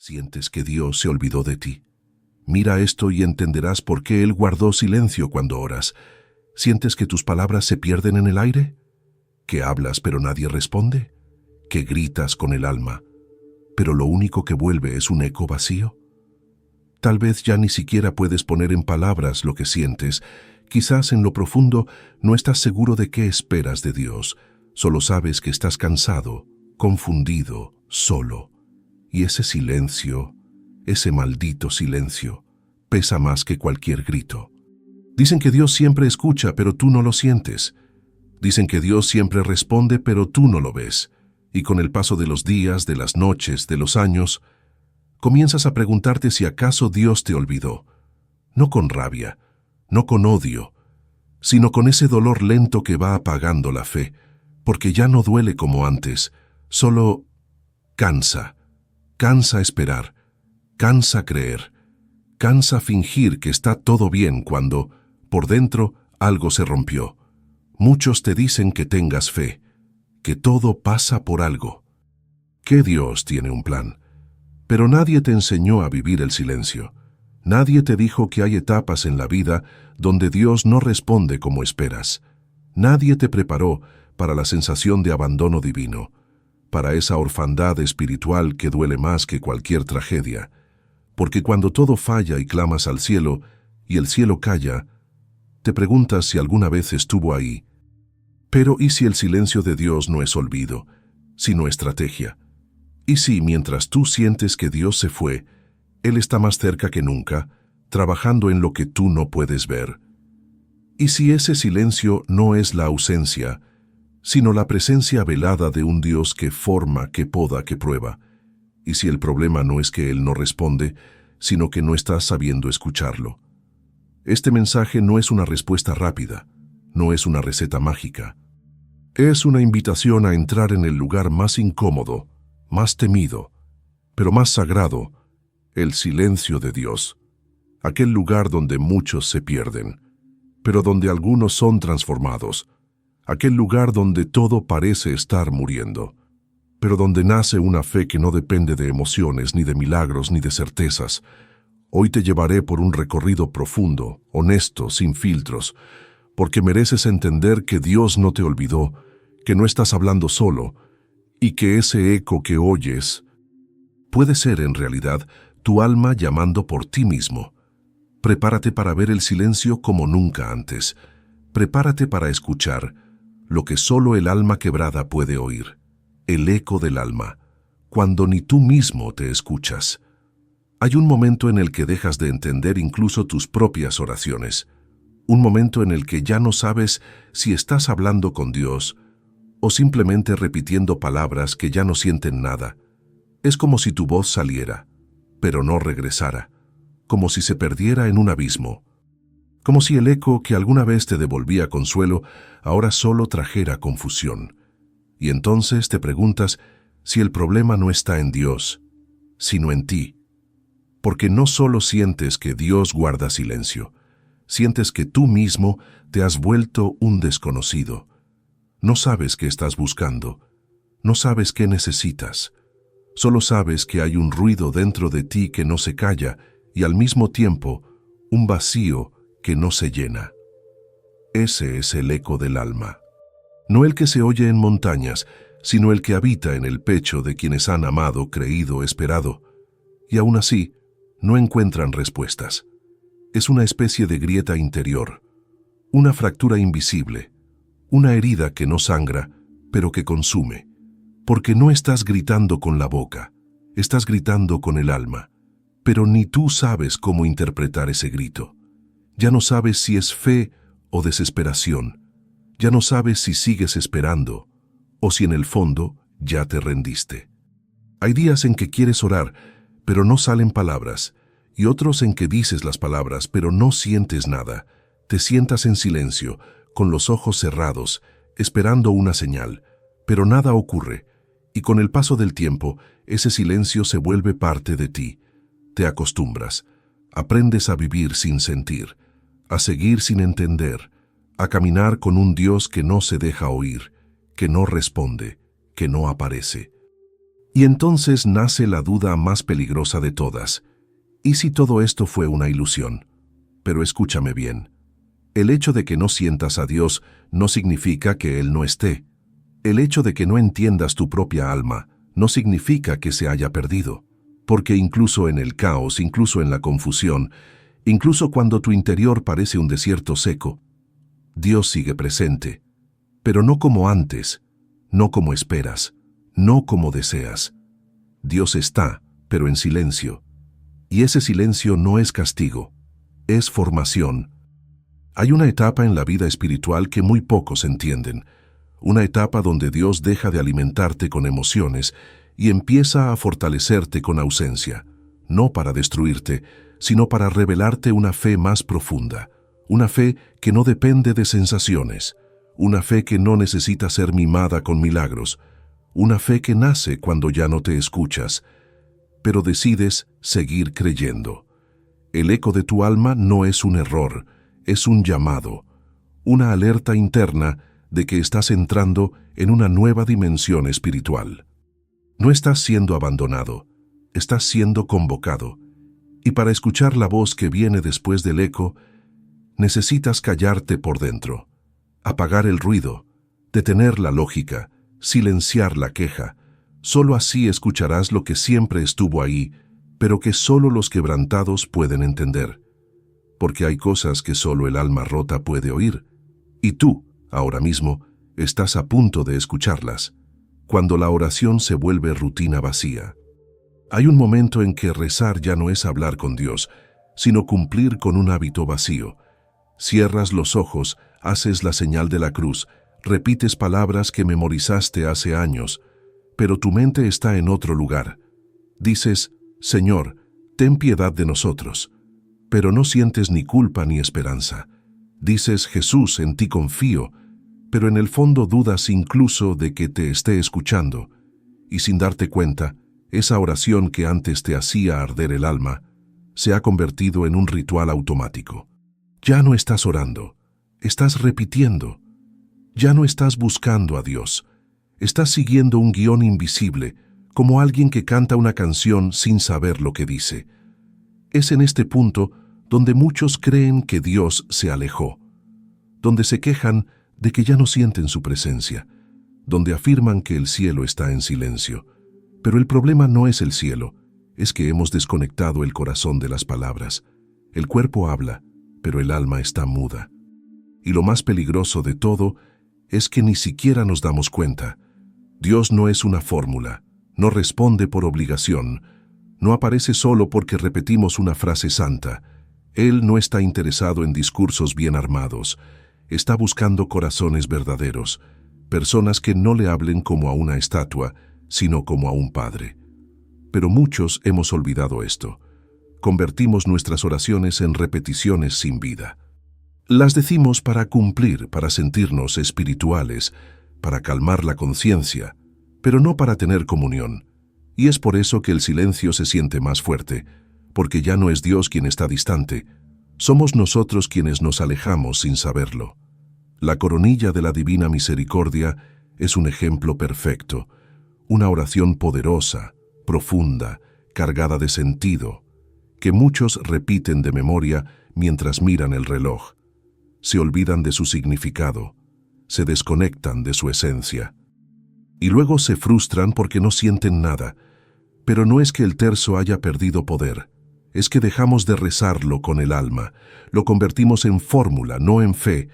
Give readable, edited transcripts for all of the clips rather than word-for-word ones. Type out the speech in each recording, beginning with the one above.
Sientes que Dios se olvidó de ti. Mira esto y entenderás por qué Él guardó silencio cuando oras. ¿Sientes que tus palabras se pierden en el aire? ¿Que hablas pero nadie responde? ¿Que gritas con el alma, pero lo único que vuelve es un eco vacío? Tal vez ya ni siquiera puedes poner en palabras lo que sientes. Quizás en lo profundo no estás seguro de qué esperas de Dios. Solo sabes que estás cansado, confundido, solo. Y ese silencio, ese maldito silencio, pesa más que cualquier grito. Dicen que Dios siempre escucha, pero tú no lo sientes. Dicen que Dios siempre responde, pero tú no lo ves. Y con el paso de los días, de las noches, de los años, comienzas a preguntarte si acaso Dios te olvidó. No con rabia, no con odio, sino con ese dolor lento que va apagando la fe, porque ya no duele como antes, solo cansa. Cansa esperar, cansa creer, cansa fingir que está todo bien cuando, por dentro, algo se rompió. Muchos te dicen que tengas fe, que todo pasa por algo, que Dios tiene un plan. Pero nadie te enseñó a vivir el silencio. Nadie te dijo que hay etapas en la vida donde Dios no responde como esperas. Nadie te preparó para la sensación de abandono divino, para esa orfandad espiritual que duele más que cualquier tragedia. Porque cuando todo falla y clamas al cielo, y el cielo calla, te preguntas si alguna vez estuvo ahí. Pero ¿y si el silencio de Dios no es olvido, sino estrategia? ¿Y si mientras tú sientes que Dios se fue, Él está más cerca que nunca, trabajando en lo que tú no puedes ver? ¿Y si ese silencio no es la ausencia, sino la presencia velada de un Dios que forma, que poda, que prueba? ¿Y si el problema no es que Él no responde, sino que no estás sabiendo escucharlo? Este mensaje no es una respuesta rápida, no es una receta mágica. Es una invitación a entrar en el lugar más incómodo, más temido, pero más sagrado, el silencio de Dios. Aquel lugar donde muchos se pierden, pero donde algunos son transformados. Aquel lugar donde todo parece estar muriendo, pero donde nace una fe que no depende de emociones, ni de milagros, ni de certezas. Hoy te llevaré por un recorrido profundo, honesto, sin filtros, porque mereces entender que Dios no te olvidó, que no estás hablando solo, y que ese eco que oyes puede ser en realidad tu alma llamando por ti mismo. Prepárate para ver el silencio como nunca antes. Prepárate para escuchar lo que solo el alma quebrada puede oír, el eco del alma, cuando ni tú mismo te escuchas. Hay un momento en el que dejas de entender incluso tus propias oraciones, un momento en el que ya no sabes si estás hablando con Dios o simplemente repitiendo palabras que ya no sienten nada. Es como si tu voz saliera, pero no regresara, como si se perdiera en un abismo. Como si el eco que alguna vez te devolvía consuelo, ahora solo trajera confusión. Y entonces te preguntas si el problema no está en Dios, sino en ti. Porque no solo sientes que Dios guarda silencio, sientes que tú mismo te has vuelto un desconocido. No sabes qué estás buscando, no sabes qué necesitas. Solo sabes que hay un ruido dentro de ti que no se calla y al mismo tiempo un vacío que no se llena. Ese es el eco del alma. No el que se oye en montañas, sino el que habita en el pecho de quienes han amado, creído, esperado, y aún así no encuentran respuestas. Es una especie de grieta interior, una fractura invisible, una herida que no sangra, pero que consume, porque no estás gritando con la boca, estás gritando con el alma, pero ni tú sabes cómo interpretar ese grito. Ya no sabes si es fe o desesperación. Ya no sabes si sigues esperando o si en el fondo ya te rendiste. Hay días en que quieres orar, pero no salen palabras, y otros en que dices las palabras, pero no sientes nada. Te sientas en silencio, con los ojos cerrados, esperando una señal, pero nada ocurre, y con el paso del tiempo, ese silencio se vuelve parte de ti. Te acostumbras, aprendes a vivir sin sentir, a seguir sin entender, a caminar con un Dios que no se deja oír, que no responde, que no aparece. Y entonces nace la duda más peligrosa de todas. ¿Y si todo esto fue una ilusión? Pero escúchame bien. El hecho de que no sientas a Dios no significa que Él no esté. El hecho de que no entiendas tu propia alma no significa que se haya perdido. Porque incluso en el caos, incluso en la confusión, incluso cuando tu interior parece un desierto seco, Dios sigue presente. Pero no como antes, no como esperas, no como deseas. Dios está, pero en silencio. Y ese silencio no es castigo, es formación. Hay una etapa en la vida espiritual que muy pocos entienden. Una etapa donde Dios deja de alimentarte con emociones y empieza a fortalecerte con ausencia, no para destruirte, sino para revelarte una fe más profunda, una fe que no depende de sensaciones, una fe que no necesita ser mimada con milagros, una fe que nace cuando ya no te escuchas, pero decides seguir creyendo. El eco de tu alma no es un error, es un llamado, una alerta interna de que estás entrando en una nueva dimensión espiritual. No estás siendo abandonado, estás siendo convocado. Y para escuchar la voz que viene después del eco, necesitas callarte por dentro, apagar el ruido, detener la lógica, silenciar la queja. Solo así escucharás lo que siempre estuvo ahí, pero que solo los quebrantados pueden entender. Porque hay cosas que solo el alma rota puede oír. Y tú, ahora mismo, estás a punto de escucharlas, cuando la oración se vuelve rutina vacía. Hay un momento en que rezar ya no es hablar con Dios, sino cumplir con un hábito vacío. Cierras los ojos, haces la señal de la cruz, repites palabras que memorizaste hace años, pero tu mente está en otro lugar. Dices, Señor, ten piedad de nosotros, pero no sientes ni culpa ni esperanza. Dices, Jesús, en ti confío, pero en el fondo dudas incluso de que te esté escuchando, y sin darte cuenta, esa oración que antes te hacía arder el alma, se ha convertido en un ritual automático. Ya no estás orando, estás repitiendo. Ya no estás buscando a Dios, estás siguiendo un guión invisible, como alguien que canta una canción sin saber lo que dice. Es en este punto donde muchos creen que Dios se alejó, donde se quejan de que ya no sienten su presencia, donde afirman que el cielo está en silencio. Pero el problema no es el cielo, es que hemos desconectado el corazón de las palabras. El cuerpo habla, pero el alma está muda. Y lo más peligroso de todo es que ni siquiera nos damos cuenta. Dios no es una fórmula, no responde por obligación, no aparece solo porque repetimos una frase santa. Él no está interesado en discursos bien armados, está buscando corazones verdaderos, personas que no le hablen como a una estatua, sino como a un padre. Pero muchos hemos olvidado esto. Convertimos nuestras oraciones en repeticiones sin vida. Las decimos para cumplir, para sentirnos espirituales, para calmar la conciencia, pero no para tener comunión. Y es por eso que el silencio se siente más fuerte, porque ya no es Dios quien está distante, somos nosotros quienes nos alejamos sin saberlo. La coronilla de la Divina Misericordia es un ejemplo perfecto, una oración poderosa, profunda, cargada de sentido, que muchos repiten de memoria mientras miran el reloj. Se olvidan de su significado, se desconectan de su esencia. Y luego se frustran porque no sienten nada. Pero no es que el terzo haya perdido poder, es que dejamos de rezarlo con el alma, lo convertimos en fórmula, no en fe,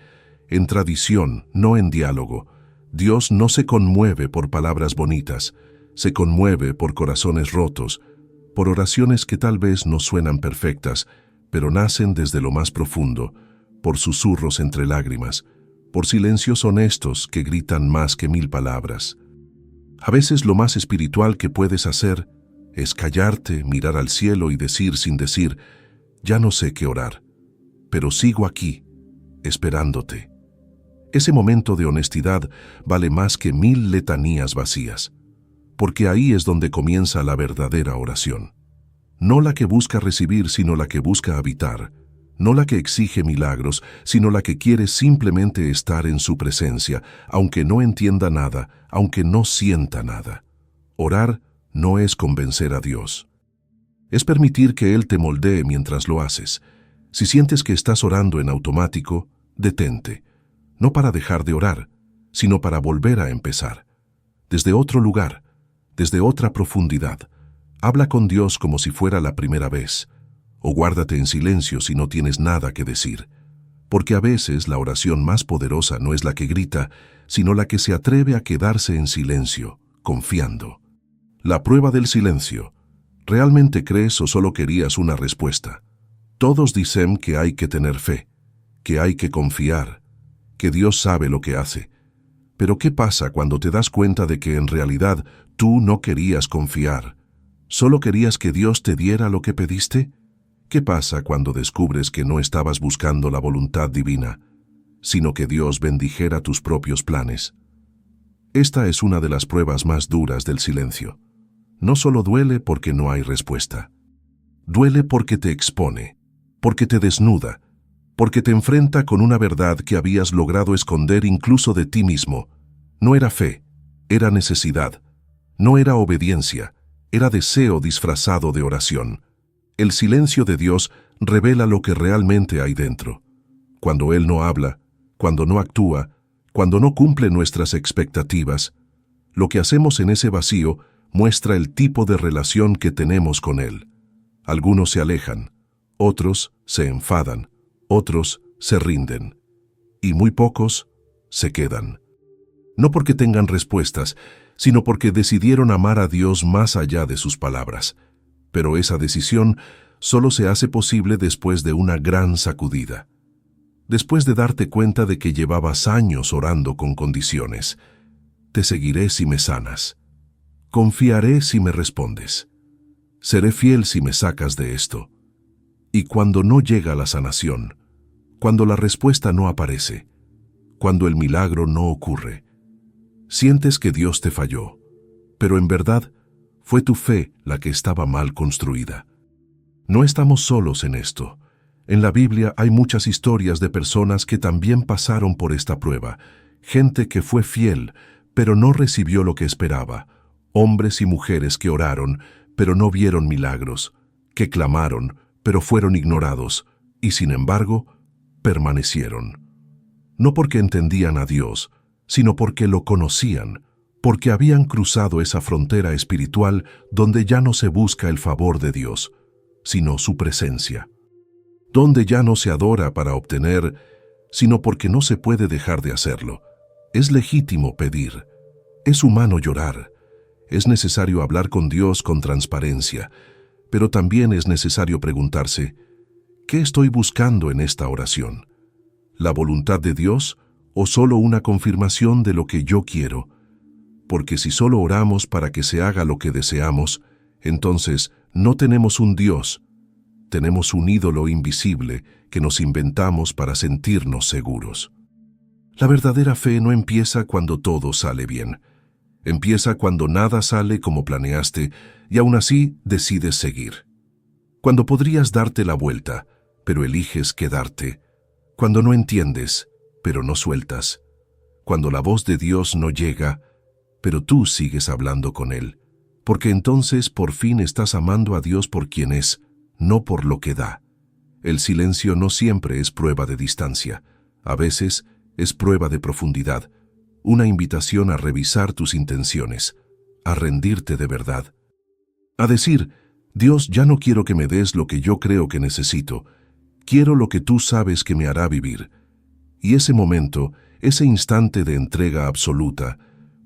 en tradición, no en diálogo. Dios no se conmueve por palabras bonitas, se conmueve por corazones rotos, por oraciones que tal vez no suenan perfectas, pero nacen desde lo más profundo, por susurros entre lágrimas, por silencios honestos que gritan más que 1000 palabras. A veces lo más espiritual que puedes hacer es callarte, mirar al cielo y decir sin decir, ya no sé qué orar, pero sigo aquí, esperándote. Ese momento de honestidad vale más que 1000 letanías vacías, porque ahí es donde comienza la verdadera oración. No la que busca recibir, sino la que busca habitar. No la que exige milagros, sino la que quiere simplemente estar en su presencia, aunque no entienda nada, aunque no sienta nada. Orar no es convencer a Dios. Es permitir que Él te moldee mientras lo haces. Si sientes que estás orando en automático, detente, no para dejar de orar, sino para volver a empezar. Desde otro lugar, desde otra profundidad. Habla con Dios como si fuera la primera vez, o guárdate en silencio si no tienes nada que decir, porque a veces la oración más poderosa no es la que grita, sino la que se atreve a quedarse en silencio, confiando. La prueba del silencio. ¿Realmente crees o solo querías una respuesta? Todos dicen que hay que tener fe, que hay que confiar, que Dios sabe lo que hace. Pero ¿qué pasa cuando te das cuenta de que en realidad tú no querías confiar? ¿Solo querías que Dios te diera lo que pediste? ¿Qué pasa cuando descubres que no estabas buscando la voluntad divina, sino que Dios bendijera tus propios planes? Esta es una de las pruebas más duras del silencio. No solo duele porque no hay respuesta. Duele porque te expone, porque te desnuda, porque te enfrenta con una verdad que habías logrado esconder incluso de ti mismo. No era fe, era necesidad. No era obediencia, era deseo disfrazado de oración. El silencio de Dios revela lo que realmente hay dentro. Cuando Él no habla, cuando no actúa, cuando no cumple nuestras expectativas, lo que hacemos en ese vacío muestra el tipo de relación que tenemos con Él. Algunos se alejan, otros se enfadan, otros se rinden, y muy pocos se quedan. No porque tengan respuestas, sino porque decidieron amar a Dios más allá de sus palabras. Pero esa decisión solo se hace posible después de una gran sacudida. Después de darte cuenta de que llevabas años orando con condiciones. Te seguiré si me sanas. Confiaré si me respondes. Seré fiel si me sacas de esto. Y cuando no llega la sanación, cuando la respuesta no aparece, cuando el milagro no ocurre, sientes que Dios te falló, pero en verdad fue tu fe la que estaba mal construida. No estamos solos en esto. En la Biblia hay muchas historias de personas que también pasaron por esta prueba, gente que fue fiel, pero no recibió lo que esperaba, hombres y mujeres que oraron, pero no vieron milagros, que clamaron, pero fueron ignorados, y sin embargo, permanecieron. No porque entendían a Dios, sino porque lo conocían, porque habían cruzado esa frontera espiritual donde ya no se busca el favor de Dios, sino su presencia, donde ya no se adora para obtener, sino porque no se puede dejar de hacerlo. Es legítimo pedir, es humano llorar, es necesario hablar con Dios con transparencia, pero también es necesario preguntarse, ¿qué estoy buscando en esta oración? ¿La voluntad de Dios o solo una confirmación de lo que yo quiero? Porque si solo oramos para que se haga lo que deseamos, entonces no tenemos un Dios, tenemos un ídolo invisible que nos inventamos para sentirnos seguros. La verdadera fe no empieza cuando todo sale bien. Empieza cuando nada sale como planeaste y aún así decides seguir. Cuando podrías darte la vuelta, pero eliges quedarte. Cuando no entiendes, pero no sueltas. Cuando la voz de Dios no llega, pero tú sigues hablando con Él. Porque entonces por fin estás amando a Dios por quien es, no por lo que da. El silencio no siempre es prueba de distancia. A veces es prueba de profundidad. Una invitación a revisar tus intenciones, a rendirte de verdad. A decir, Dios, ya no quiero que me des lo que yo creo que necesito. Quiero lo que tú sabes que me hará vivir. Y ese momento, ese instante de entrega absoluta,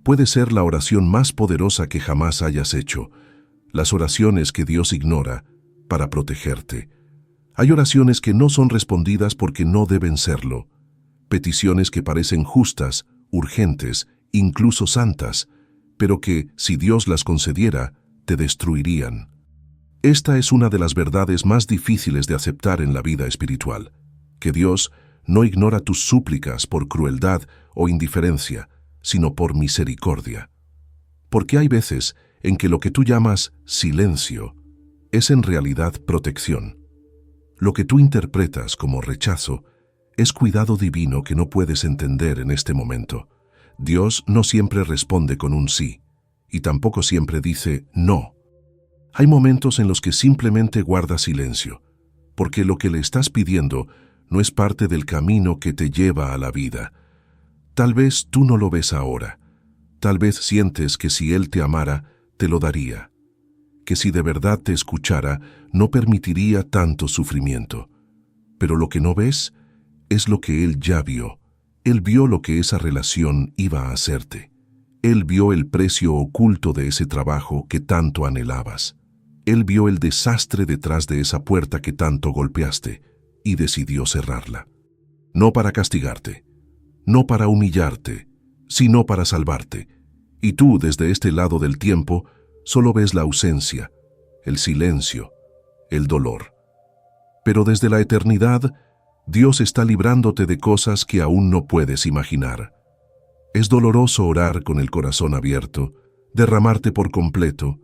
puede ser la oración más poderosa que jamás hayas hecho. Las oraciones que Dios ignora para protegerte. Hay oraciones que no son respondidas porque no deben serlo. Peticiones que parecen justas, urgentes, incluso santas, pero que, si Dios las concediera, te destruirían. Esta es una de las verdades más difíciles de aceptar en la vida espiritual, que Dios no ignora tus súplicas por crueldad o indiferencia, sino por misericordia. Porque hay veces en que lo que tú llamas silencio es en realidad protección. Lo que tú interpretas como rechazo es cuidado divino que no puedes entender en este momento. Dios no siempre responde con un sí, y tampoco siempre dice no. Hay momentos en los que simplemente guarda silencio, porque lo que le estás pidiendo no es parte del camino que te lleva a la vida. Tal vez tú no lo ves ahora. Tal vez sientes que si Él te amara, te lo daría. Que si de verdad te escuchara, no permitiría tanto sufrimiento. Pero lo que no ves es lo que Él ya vio. Él vio lo que esa relación iba a hacerte. Él vio el precio oculto de ese trabajo que tanto anhelabas. Él vio el desastre detrás de esa puerta que tanto golpeaste y decidió cerrarla. No para castigarte, no para humillarte, sino para salvarte. Y tú, desde este lado del tiempo, solo ves la ausencia, el silencio, el dolor. Pero desde la eternidad, Dios está librándote de cosas que aún no puedes imaginar. Es doloroso orar con el corazón abierto, derramarte por completo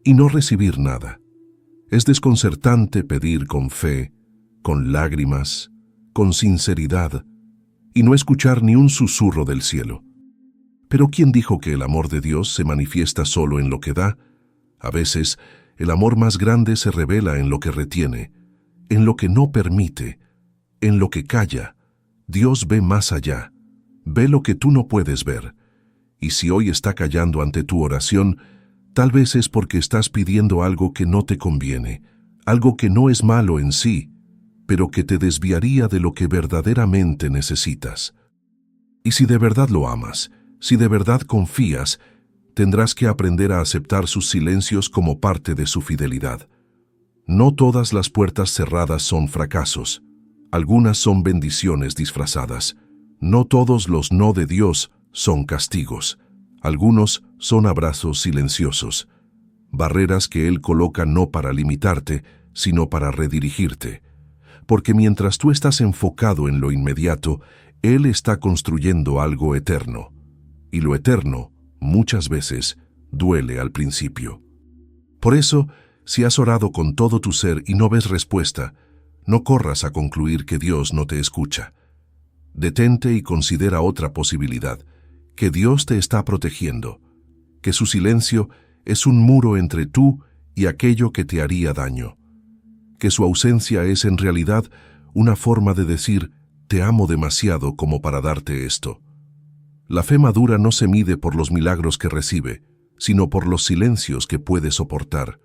y no recibir nada. Es desconcertante pedir con fe, con lágrimas, con sinceridad, y no escuchar ni un susurro del cielo. Pero ¿quién dijo que el amor de Dios se manifiesta solo en lo que da? A veces, el amor más grande se revela en lo que retiene, en lo que no permite, en lo que calla. Dios ve más allá, ve lo que tú no puedes ver. Y si hoy está callando ante tu oración, tal vez es porque estás pidiendo algo que no te conviene, algo que no es malo en sí, pero que te desviaría de lo que verdaderamente necesitas. Y si de verdad lo amas, si de verdad confías, tendrás que aprender a aceptar sus silencios como parte de su fidelidad. No todas las puertas cerradas son fracasos. Algunas son bendiciones disfrazadas. No todos los no de Dios son castigos. Algunos son abrazos silenciosos. Barreras que Él coloca no para limitarte, sino para redirigirte. Porque mientras tú estás enfocado en lo inmediato, Él está construyendo algo eterno. Y lo eterno, muchas veces, duele al principio. Por eso, si has orado con todo tu ser y no ves respuesta, no corras a concluir que Dios no te escucha. Detente y considera otra posibilidad, que Dios te está protegiendo, que su silencio es un muro entre tú y aquello que te haría daño, que su ausencia es en realidad una forma de decir, te amo demasiado como para darte esto. La fe madura no se mide por los milagros que recibe, sino por los silencios que puede soportar,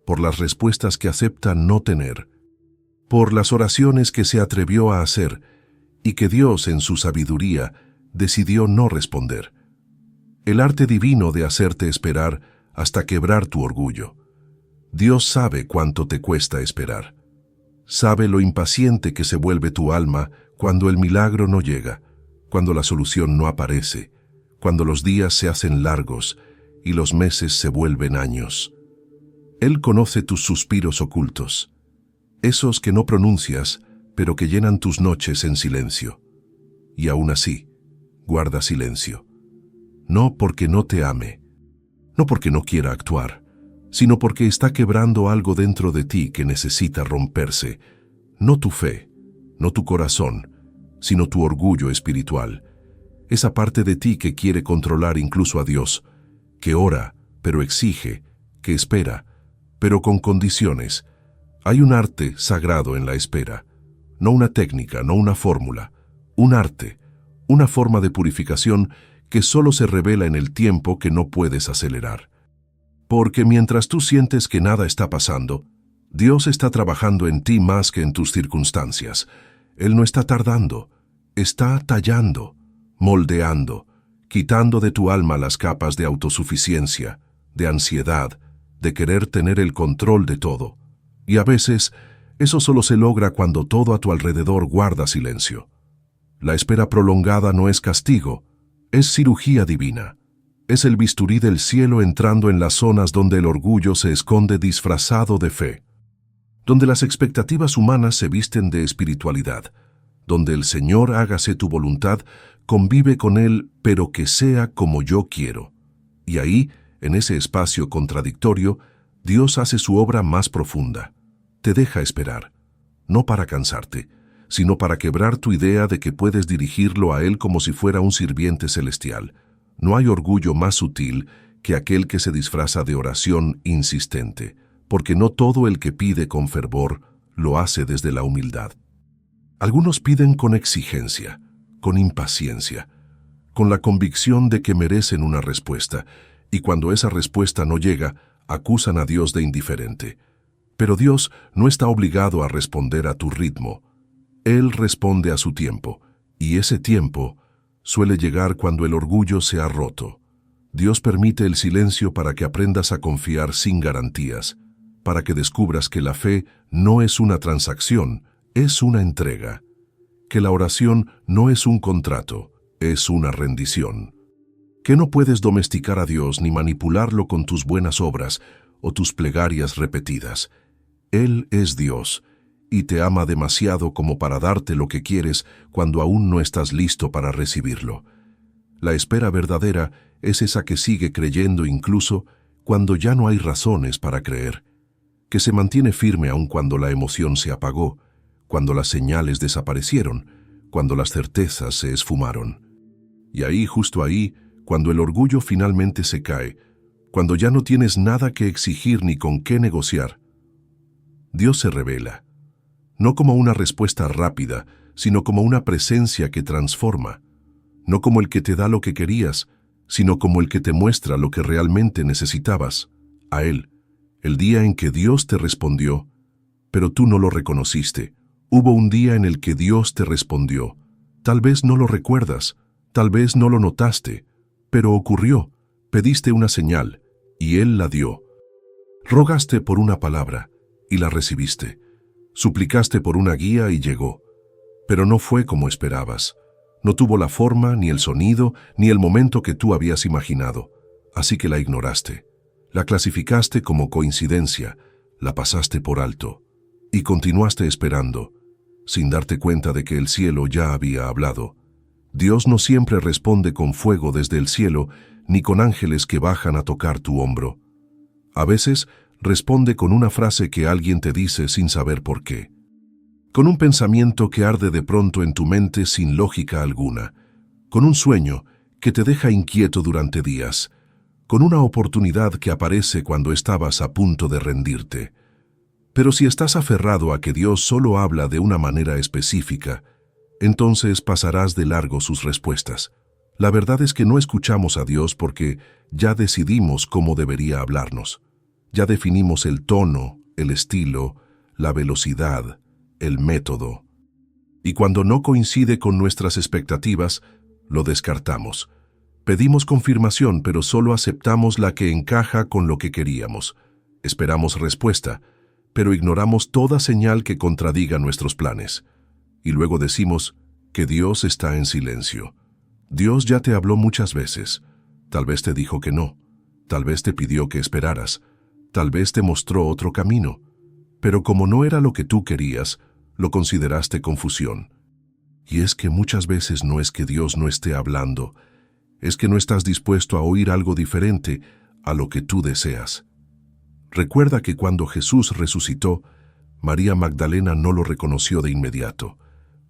por las respuestas que acepta no tener, por las oraciones que se atrevió a hacer y que Dios en su sabiduría decidió no responder. El arte divino de hacerte esperar hasta quebrar tu orgullo. Dios sabe cuánto te cuesta esperar. Sabe lo impaciente que se vuelve tu alma cuando el milagro no llega, cuando la solución no aparece, cuando los días se hacen largos y los meses se vuelven años. Él conoce tus suspiros ocultos, esos que no pronuncias, pero que llenan tus noches en silencio. Y aún así, guarda silencio. No porque no te ame, no porque no quiera actuar, sino porque está quebrando algo dentro de ti que necesita romperse. No tu fe, no tu corazón, sino tu orgullo espiritual. Esa parte de ti que quiere controlar incluso a Dios, que ora, pero exige, que espera, pero con condiciones. Hay un arte sagrado en la espera, no una técnica, no una fórmula, un arte, una forma de purificación que solo se revela en el tiempo que no puedes acelerar. Porque mientras tú sientes que nada está pasando, Dios está trabajando en ti más que en tus circunstancias. Él no está tardando, está tallando, moldeando, quitando de tu alma las capas de autosuficiencia, de ansiedad, de querer tener el control de todo. Y a veces, eso solo se logra cuando todo a tu alrededor guarda silencio. La espera prolongada no es castigo, es cirugía divina. Es el bisturí del cielo entrando en las zonas donde el orgullo se esconde disfrazado de fe, donde las expectativas humanas se visten de espiritualidad, donde el Señor hágase tu voluntad, convive con Él, pero que sea como yo quiero. Y ahí, en ese espacio contradictorio, Dios hace su obra más profunda. Te deja esperar, no para cansarte, sino para quebrar tu idea de que puedes dirigirlo a Él como si fuera un sirviente celestial. No hay orgullo más sutil que aquel que se disfraza de oración insistente, porque no todo el que pide con fervor lo hace desde la humildad. Algunos piden con exigencia, con impaciencia, con la convicción de que merecen una respuesta, y cuando esa respuesta no llega, acusan a Dios de indiferente. Pero Dios no está obligado a responder a tu ritmo. Él responde a su tiempo, y ese tiempo suele llegar cuando el orgullo se ha roto. Dios permite el silencio para que aprendas a confiar sin garantías, para que descubras que la fe no es una transacción, es una entrega, que la oración no es un contrato, es una rendición, que no puedes domesticar a Dios ni manipularlo con tus buenas obras o tus plegarias repetidas. Él es Dios y te ama demasiado como para darte lo que quieres cuando aún no estás listo para recibirlo. La espera verdadera es esa que sigue creyendo incluso cuando ya no hay razones para creer, que se mantiene firme aun cuando la emoción se apagó, cuando las señales desaparecieron, cuando las certezas se esfumaron. Y ahí, justo ahí, cuando el orgullo finalmente se cae, cuando ya no tienes nada que exigir ni con qué negociar, Dios se revela, no como una respuesta rápida, sino como una presencia que transforma, no como el que te da lo que querías, sino como el que te muestra lo que realmente necesitabas, a Él. El día en que Dios te respondió, pero tú no lo reconociste. Hubo un día en el que Dios te respondió. Tal vez no lo recuerdas, tal vez no lo notaste, pero ocurrió. Pediste una señal, y Él la dio. Rogaste por una palabra, y la recibiste. Suplicaste por una guía y llegó. Pero no fue como esperabas. No tuvo la forma, ni el sonido, ni el momento que tú habías imaginado. Así que la ignoraste. La clasificaste como coincidencia, la pasaste por alto, y continuaste esperando, sin darte cuenta de que el cielo ya había hablado. Dios no siempre responde con fuego desde el cielo, ni con ángeles que bajan a tocar tu hombro. A veces responde con una frase que alguien te dice sin saber por qué, con un pensamiento que arde de pronto en tu mente sin lógica alguna, con un sueño que te deja inquieto durante días, con una oportunidad que aparece cuando estabas a punto de rendirte. Pero si estás aferrado a que Dios solo habla de una manera específica, entonces pasarás de largo sus respuestas. La verdad es que no escuchamos a Dios porque ya decidimos cómo debería hablarnos. Ya definimos el tono, el estilo, la velocidad, el método. Y cuando no coincide con nuestras expectativas, lo descartamos. Pedimos confirmación, pero solo aceptamos la que encaja con lo que queríamos. Esperamos respuesta, pero ignoramos toda señal que contradiga nuestros planes. Y luego decimos que Dios está en silencio. Dios ya te habló muchas veces. Tal vez te dijo que no. Tal vez te pidió que esperaras. Tal vez te mostró otro camino. Pero como no era lo que tú querías, lo consideraste confusión. Y es que muchas veces no es que Dios no esté hablando, es que no estás dispuesto a oír algo diferente a lo que tú deseas. Recuerda que cuando Jesús resucitó, María Magdalena no lo reconoció de inmediato.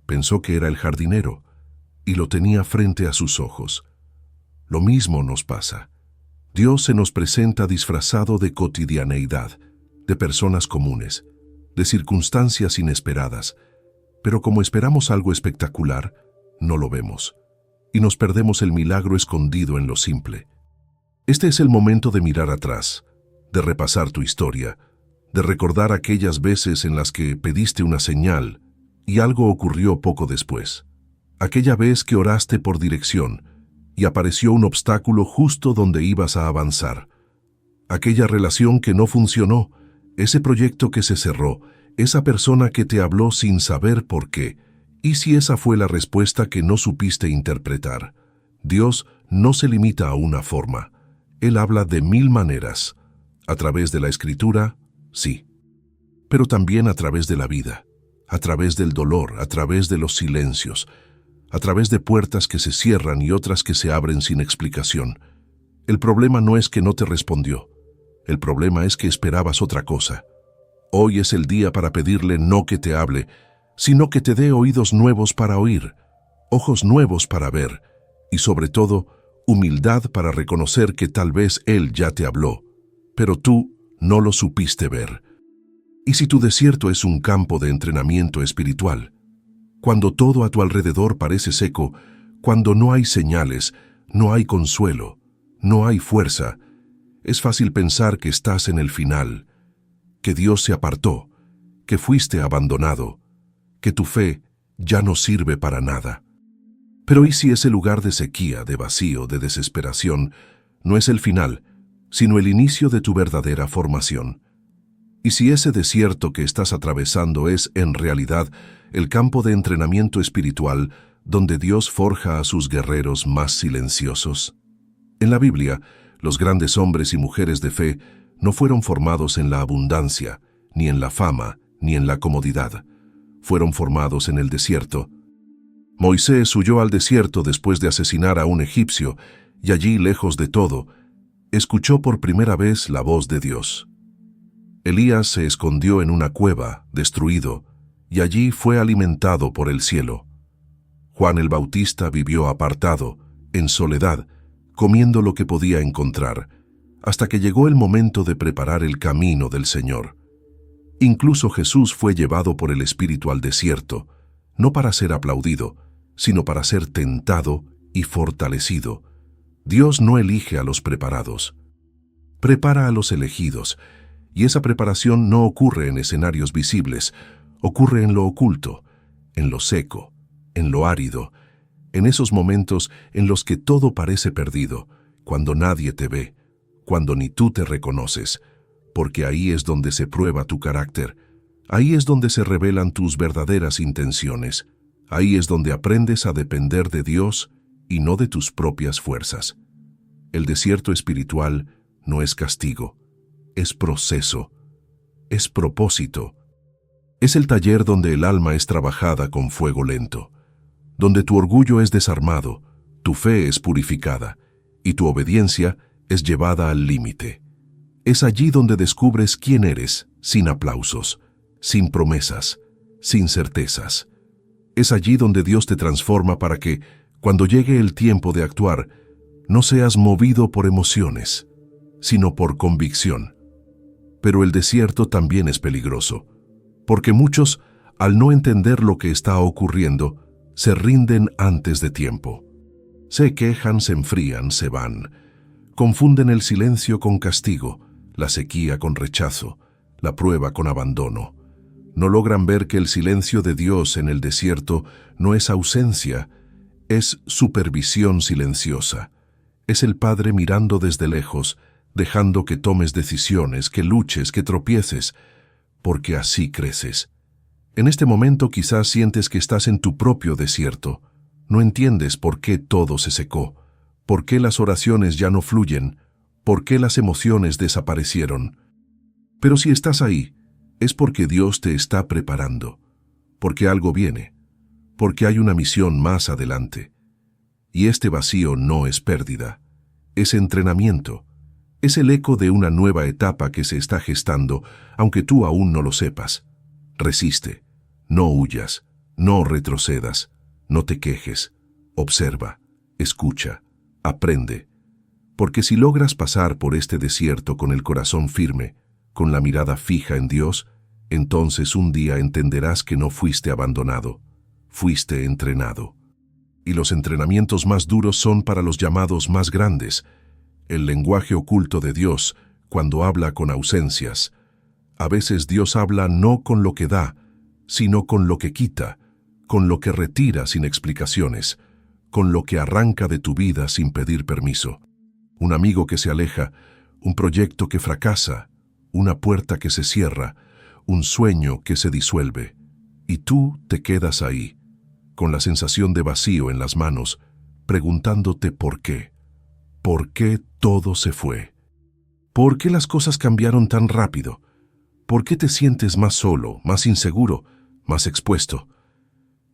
Pensó que era el jardinero y lo tenía frente a sus ojos. Lo mismo nos pasa. Dios se nos presenta disfrazado de cotidianeidad, de personas comunes, de circunstancias inesperadas, pero como esperamos algo espectacular, no lo vemos, y nos perdemos el milagro escondido en lo simple. Este es el momento de mirar atrás, de repasar tu historia, de recordar aquellas veces en las que pediste una señal y algo ocurrió poco después. Aquella vez que oraste por dirección y apareció un obstáculo justo donde ibas a avanzar. Aquella relación que no funcionó, ese proyecto que se cerró, esa persona que te habló sin saber por qué. ¿Y si esa fue la respuesta que no supiste interpretar? Dios no se limita a una forma. Él habla de 1000 maneras. A través de la Escritura, sí. Pero también a través de la vida, a través del dolor, a través de los silencios, a través de puertas que se cierran y otras que se abren sin explicación. El problema no es que no te respondió. El problema es que esperabas otra cosa. Hoy es el día para pedirle no que te hable, sino que te dé oídos nuevos para oír, ojos nuevos para ver y sobre todo humildad para reconocer que tal vez Él ya te habló, pero tú no lo supiste ver. Y si tu desierto es un campo de entrenamiento espiritual, cuando todo a tu alrededor parece seco, cuando no hay señales, no hay consuelo, no hay fuerza, es fácil pensar que estás en el final, que Dios se apartó, que fuiste abandonado, que tu fe ya no sirve para nada. Pero ¿y si ese lugar de sequía, de vacío, de desesperación, no es el final, sino el inicio de tu verdadera formación? ¿Y si ese desierto que estás atravesando es, en realidad, el campo de entrenamiento espiritual donde Dios forja a sus guerreros más silenciosos? En la Biblia, los grandes hombres y mujeres de fe no fueron formados en la abundancia, ni en la fama, ni en la comodidad. Fueron formados en el desierto. Moisés huyó al desierto después de asesinar a un egipcio, y allí, lejos de todo, escuchó por primera vez la voz de Dios. Elías se escondió en una cueva, destruido, y allí fue alimentado por el cielo. Juan el Bautista vivió apartado, en soledad, comiendo lo que podía encontrar, hasta que llegó el momento de preparar el camino del Señor. Incluso Jesús fue llevado por el Espíritu al desierto, no para ser aplaudido, sino para ser tentado y fortalecido. Dios no elige a los preparados, prepara a los elegidos, y esa preparación no ocurre en escenarios visibles, ocurre en lo oculto, en lo seco, en lo árido, en esos momentos en los que todo parece perdido, cuando nadie te ve, cuando ni tú te reconoces, porque ahí es donde se prueba tu carácter, ahí es donde se revelan tus verdaderas intenciones, ahí es donde aprendes a depender de Dios y no de tus propias fuerzas. El desierto espiritual no es castigo, es proceso, es propósito. Es el taller donde el alma es trabajada con fuego lento, donde tu orgullo es desarmado, tu fe es purificada y tu obediencia es llevada al límite. Es allí donde descubres quién eres, sin aplausos, sin promesas, sin certezas. Es allí donde Dios te transforma para que, cuando llegue el tiempo de actuar, no seas movido por emociones, sino por convicción. Pero el desierto también es peligroso, porque muchos, al no entender lo que está ocurriendo, se rinden antes de tiempo. Se quejan, se enfrían, se van. Confunden el silencio con castigo, la sequía con rechazo, la prueba con abandono. No logran ver que el silencio de Dios en el desierto no es ausencia, es supervisión silenciosa. Es el Padre mirando desde lejos, dejando que tomes decisiones, que luches, que tropieces, porque así creces. En este momento quizás sientes que estás en tu propio desierto. No entiendes por qué todo se secó, por qué las oraciones ya no fluyen, por qué las emociones desaparecieron. Pero si estás ahí, es porque Dios te está preparando, porque algo viene, porque hay una misión más adelante. Y este vacío no es pérdida, es entrenamiento, es el eco de una nueva etapa que se está gestando, aunque tú aún no lo sepas. Resiste, no huyas, no retrocedas, no te quejes, observa, escucha, aprende. Porque si logras pasar por este desierto con el corazón firme, con la mirada fija en Dios, entonces un día entenderás que no fuiste abandonado, fuiste entrenado. Y los entrenamientos más duros son para los llamados más grandes, el lenguaje oculto de Dios cuando habla con ausencias. A veces Dios habla no con lo que da, sino con lo que quita, con lo que retira sin explicaciones, con lo que arranca de tu vida sin pedir permiso. Un amigo que se aleja, un proyecto que fracasa, una puerta que se cierra, un sueño que se disuelve, y tú te quedas ahí, con la sensación de vacío en las manos, preguntándote por qué. ¿Por qué todo se fue? ¿Por qué las cosas cambiaron tan rápido? ¿Por qué te sientes más solo, más inseguro, más expuesto?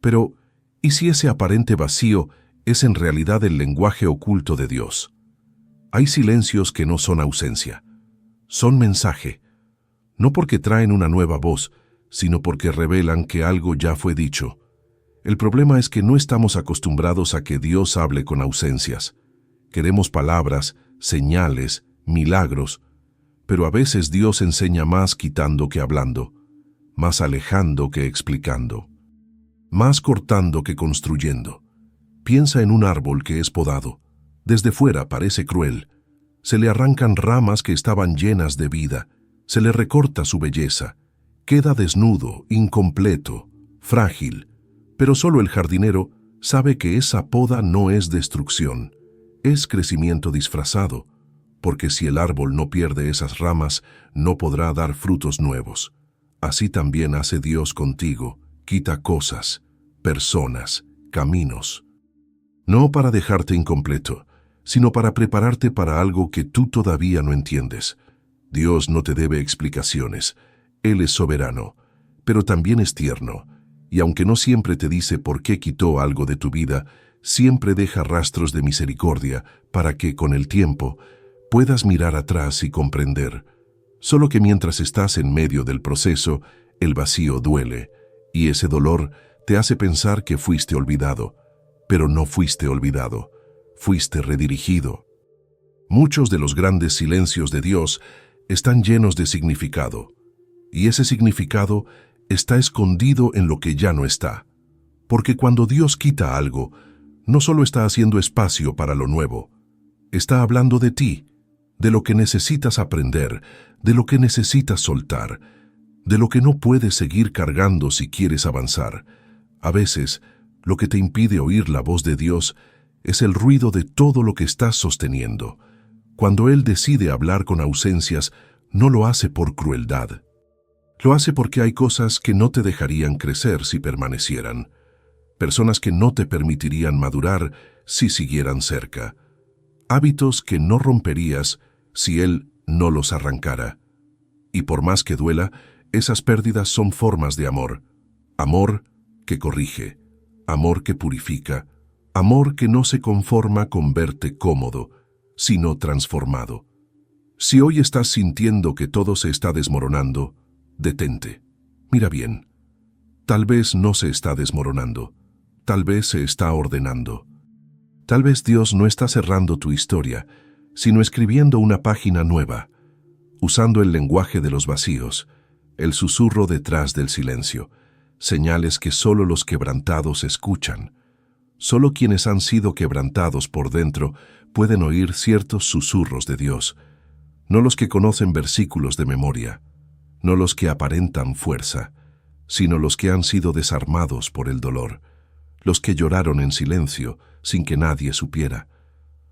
Pero, ¿y si ese aparente vacío es en realidad el lenguaje oculto de Dios? Hay silencios que no son ausencia, son mensaje, no porque traen una nueva voz, sino porque revelan que algo ya fue dicho. El problema es que no estamos acostumbrados a que Dios hable con ausencias. Queremos palabras, señales, milagros, pero a veces Dios enseña más quitando que hablando, más alejando que explicando, más cortando que construyendo. Piensa en un árbol que es podado. Desde fuera parece cruel. Se le arrancan ramas que estaban llenas de vida, se le recorta su belleza. Queda desnudo, incompleto, frágil, pero solo el jardinero sabe que esa poda no es destrucción, es crecimiento disfrazado, porque si el árbol no pierde esas ramas, no podrá dar frutos nuevos. Así también hace Dios contigo, quita cosas, personas, caminos. No para dejarte incompleto, sino para prepararte para algo que tú todavía no entiendes. Dios no te debe explicaciones. Él es soberano, pero también es tierno, y aunque no siempre te dice por qué quitó algo de tu vida, siempre deja rastros de misericordia para que, con el tiempo, puedas mirar atrás y comprender. Solo que mientras estás en medio del proceso, el vacío duele, y ese dolor te hace pensar que fuiste olvidado, pero no fuiste olvidado, fuiste redirigido. Muchos de los grandes silencios de Dios están llenos de significado, y ese significado está escondido en lo que ya no está. Porque cuando Dios quita algo, no solo está haciendo espacio para lo nuevo, está hablando de ti, de lo que necesitas aprender, de lo que necesitas soltar, de lo que no puedes seguir cargando si quieres avanzar. A veces, lo que te impide oír la voz de Dios es el ruido de todo lo que estás sosteniendo. Cuando Él decide hablar con ausencias, no lo hace por crueldad. Lo hace porque hay cosas que no te dejarían crecer si permanecieran, personas que no te permitirían madurar si siguieran cerca, hábitos que no romperías si Él no los arrancara. Y por más que duela, esas pérdidas son formas de amor. Amor que corrige, amor que purifica, amor que no se conforma con verte cómodo, sino transformado. Si hoy estás sintiendo que todo se está desmoronando, detente. Mira bien. Tal vez no se está desmoronando. Tal vez se está ordenando. Tal vez Dios no está cerrando tu historia, sino escribiendo una página nueva, usando el lenguaje de los vacíos, el susurro detrás del silencio, señales que solo los quebrantados escuchan. Solo quienes han sido quebrantados por dentro pueden oír ciertos susurros de Dios, no los que conocen versículos de memoria, no los que aparentan fuerza, sino los que han sido desarmados por el dolor, los que lloraron en silencio sin que nadie supiera,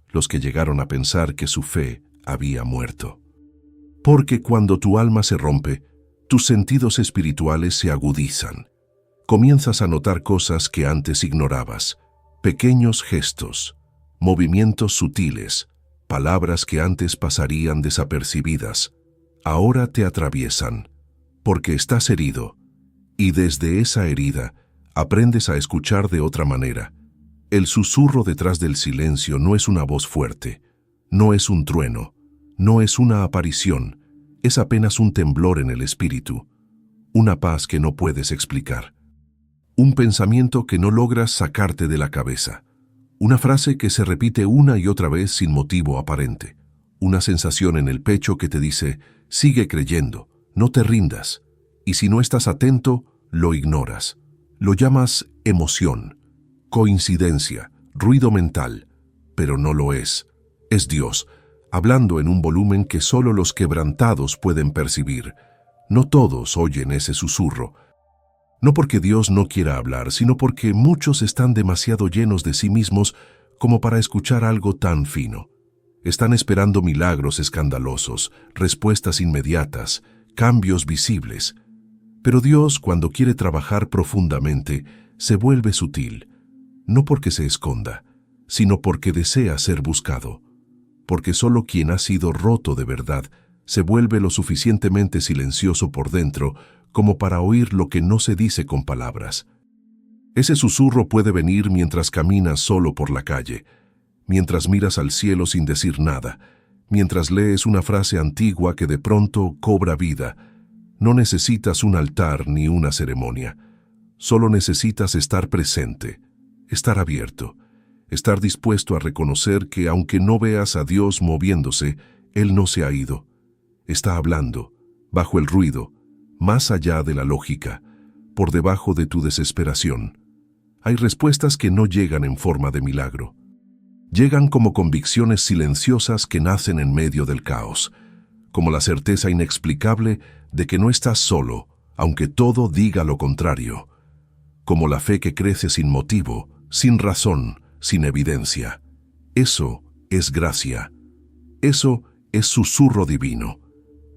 los que llegaron a pensar que su fe había muerto. Porque cuando tu alma se rompe, tus sentidos espirituales se agudizan. Comienzas a notar cosas que antes ignorabas, pequeños gestos, movimientos sutiles, palabras que antes pasarían desapercibidas, ahora te atraviesan, porque estás herido, y desde esa herida aprendes a escuchar de otra manera. El susurro detrás del silencio no es una voz fuerte, no es un trueno, no es una aparición, es apenas un temblor en el espíritu, una paz que no puedes explicar, un pensamiento que no logras sacarte de la cabeza, una frase que se repite una y otra vez sin motivo aparente, una sensación en el pecho que te dice, sigue creyendo, no te rindas, y si no estás atento, lo ignoras. Lo llamas emoción, coincidencia, ruido mental, pero no lo es. Es Dios, hablando en un volumen que solo los quebrantados pueden percibir. No todos oyen ese susurro. No porque Dios no quiera hablar, sino porque muchos están demasiado llenos de sí mismos como para escuchar algo tan fino. Están esperando milagros escandalosos, respuestas inmediatas, cambios visibles. Pero Dios, cuando quiere trabajar profundamente, se vuelve sutil, no porque se esconda, sino porque desea ser buscado, porque solo quien ha sido roto de verdad se vuelve lo suficientemente silencioso por dentro como para oír lo que no se dice con palabras. Ese susurro puede venir mientras caminas solo por la calle, mientras miras al cielo sin decir nada, mientras lees una frase antigua que de pronto cobra vida. No necesitas un altar ni una ceremonia. Solo necesitas estar presente, estar abierto. Estar dispuesto a reconocer que aunque no veas a Dios moviéndose, Él no se ha ido. Está hablando, bajo el ruido, más allá de la lógica, por debajo de tu desesperación. Hay respuestas que no llegan en forma de milagro. Llegan como convicciones silenciosas que nacen en medio del caos, como la certeza inexplicable de que no estás solo, aunque todo diga lo contrario, como la fe que crece sin motivo, sin razón, sin evidencia. Eso es gracia. Eso es susurro divino.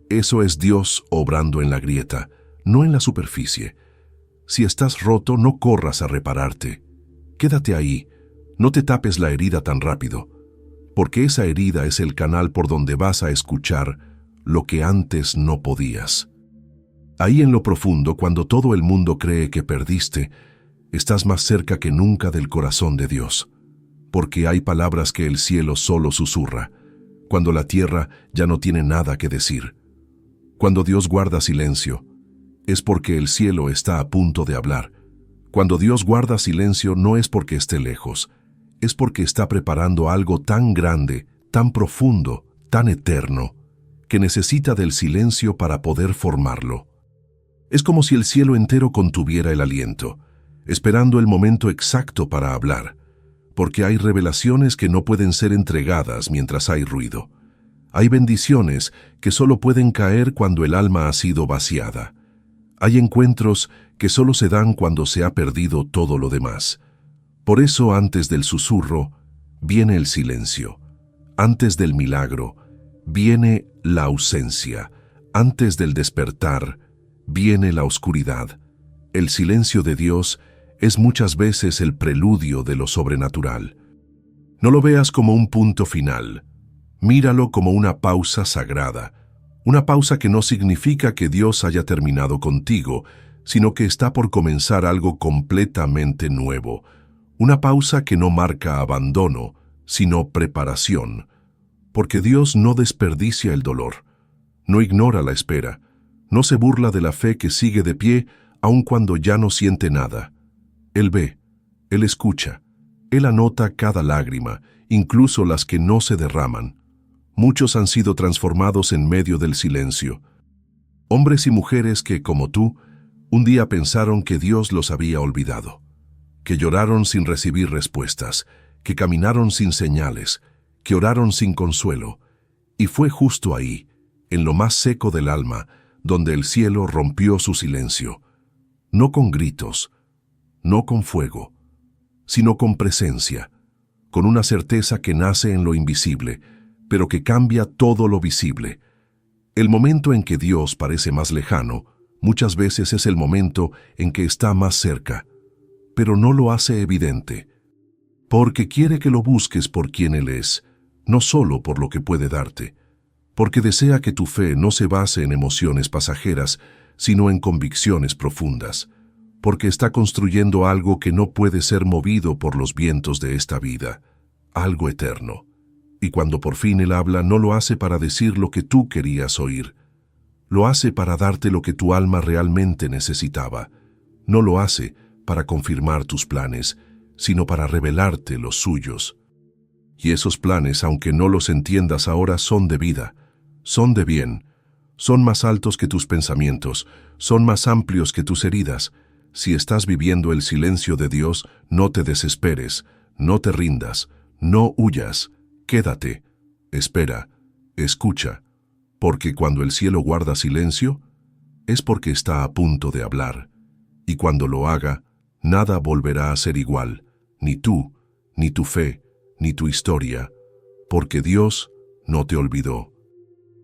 Eso es Dios obrando en la grieta, no en la superficie. Si estás roto, no corras a repararte. Quédate ahí, no te tapes la herida tan rápido, porque esa herida es el canal por donde vas a escuchar lo que antes no podías. Ahí en lo profundo, cuando todo el mundo cree que perdiste, estás más cerca que nunca del corazón de Dios, porque hay palabras que el cielo solo susurra, cuando la tierra ya no tiene nada que decir. Cuando Dios guarda silencio, es porque el cielo está a punto de hablar. Cuando Dios guarda silencio no es porque esté lejos, es porque está preparando algo tan grande, tan profundo, tan eterno, que necesita del silencio para poder formarlo. Es como si el cielo entero contuviera el aliento, esperando el momento exacto para hablar, porque hay revelaciones que no pueden ser entregadas mientras hay ruido. Hay bendiciones que solo pueden caer cuando el alma ha sido vaciada. Hay encuentros que solo se dan cuando se ha perdido todo lo demás. Por eso, antes del susurro, viene el silencio. Antes del milagro, viene la ausencia. Antes del despertar, viene la oscuridad. El silencio de Dios es muchas veces el preludio de lo sobrenatural. No lo veas como un punto final. Míralo como una pausa sagrada. Una pausa que no significa que Dios haya terminado contigo, sino que está por comenzar algo completamente nuevo. Una pausa que no marca abandono, sino preparación. Porque Dios no desperdicia el dolor, no ignora la espera, no se burla de la fe que sigue de pie aun cuando ya no siente nada. Él ve, Él escucha, Él anota cada lágrima, incluso las que no se derraman. Muchos han sido transformados en medio del silencio. Hombres y mujeres que, como tú, un día pensaron que Dios los había olvidado, que lloraron sin recibir respuestas, que caminaron sin señales, que oraron sin consuelo. Y fue justo ahí, en lo más seco del alma, donde el cielo rompió su silencio. No con gritos, no con fuego, sino con presencia, con una certeza que nace en lo invisible, pero que cambia todo lo visible. El momento en que Dios parece más lejano, muchas veces es el momento en que está más cerca, pero no lo hace evidente, porque quiere que lo busques por quien Él es, no solo por lo que puede darte, porque desea que tu fe no se base en emociones pasajeras, sino en convicciones profundas, porque está construyendo algo que no puede ser movido por los vientos de esta vida, algo eterno. Y cuando por fin Él habla, no lo hace para decir lo que tú querías oír. Lo hace para darte lo que tu alma realmente necesitaba. No lo hace para confirmar tus planes, sino para revelarte los suyos. Y esos planes, aunque no los entiendas ahora, son de vida, son de bien, son más altos que tus pensamientos, son más amplios que tus heridas. Si estás viviendo el silencio de Dios, no te desesperes, no te rindas, no huyas. Quédate, espera, escucha, porque cuando el cielo guarda silencio, es porque está a punto de hablar, y cuando lo haga, nada volverá a ser igual, ni tú, ni tu fe, ni tu historia, porque Dios no te olvidó.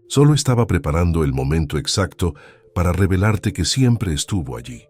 Solo estaba preparando el momento exacto para revelarte que siempre estuvo allí.